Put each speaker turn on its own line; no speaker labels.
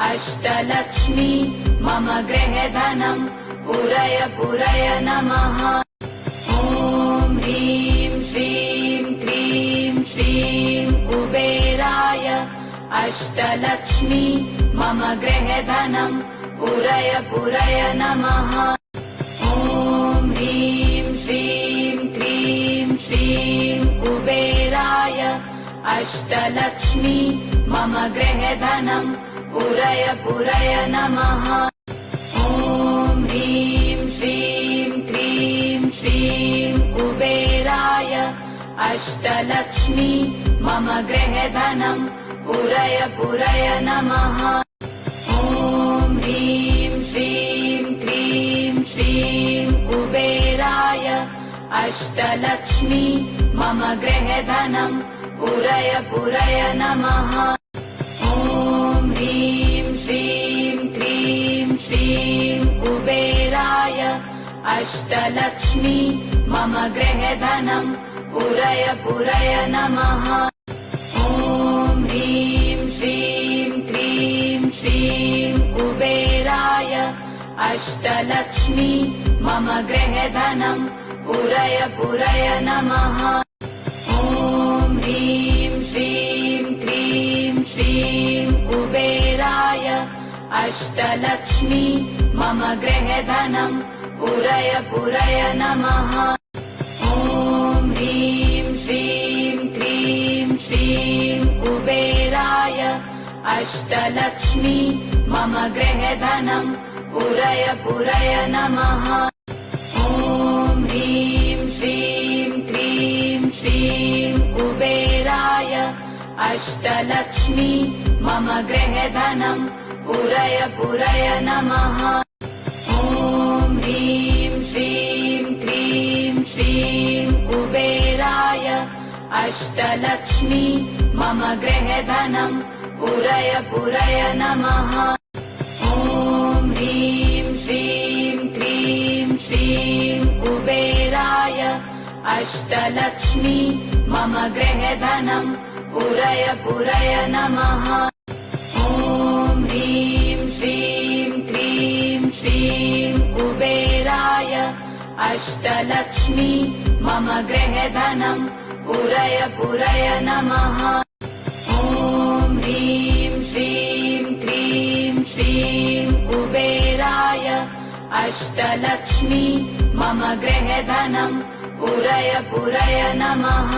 अष्टलक्ष्मी मम गृहधनम् पुरय पुरय नमः। ॐ ह्रीं श्रीं क्रीं श्रीं कुबेराय अष्टलक्ष्मी मम गृहधनम् पुरय पुरय नमः। ॐ ह्रीं श्रीं क्रीं श्रीं कुबेराय अष्टलक्ष्मी मम गृहधनम् पुरय पुरय नमः। ॐ ह्रीं श्रीं क्रीं श्रीं कुबेराय अष्टलक्ष्मी मम गृहधनम् पुरय पुरय नमः। ॐ ह्रीं श्रीं क्रीं श्रीं कुबेराय अष्टलक्ष्मी मम गृहधनम् पुरय पुरय नमः। ॐ ह्रीं श्रीं क्रीं श्रीं कुबेराय अष्टलक्ष्मी मम गृहधनम् पुरय पुरय नमः। ॐ ह्रीं श्रीं क्रीं श्रीं कुबेराय अष्टलक्ष्मी मम गृहधनम् पुरय पुरय नमः। ॐ ह्रीं श्रीं क्रीं श्रीं कुबेराय अष्टलक्ष्मी मम गृहधनम् पुरय पुरय नमः। ॐ ह्रीं श्रीं क्रीं श्रीं कुबेराय अष्टलक्ष्मी मम गृहधनम् पुरय पुरय नमः। ॐ ह्रीं श्रीं क्रीं श्रीं कुबेराय अष्टलक्ष्मी मम गृहधनम् पुरय पुरय नमः। ॐ ह्रीं श्रीं क्रीं श्रीं कुबेराय अष्टलक्ष्मी मम गृहधनम् पुरय पुरय नमः। ॐ ह्रीं श्रीं क्रीं श्रीं कुबेराय अष्टलक्ष्मी मम गृहधनम् पुरय पुरय नमः। ॐ ह्रीं श्रीं क्रीं श्रीं कुबेराय अष्टलक्ष्मी मम गृहधनम् पुरय पुरय नमः। ॐ ह्रीं श्रीं क्रीं श्रीं कुबेराय अष्टलक्ष्मी मम गृहधनम् पुरय पुरय नमः।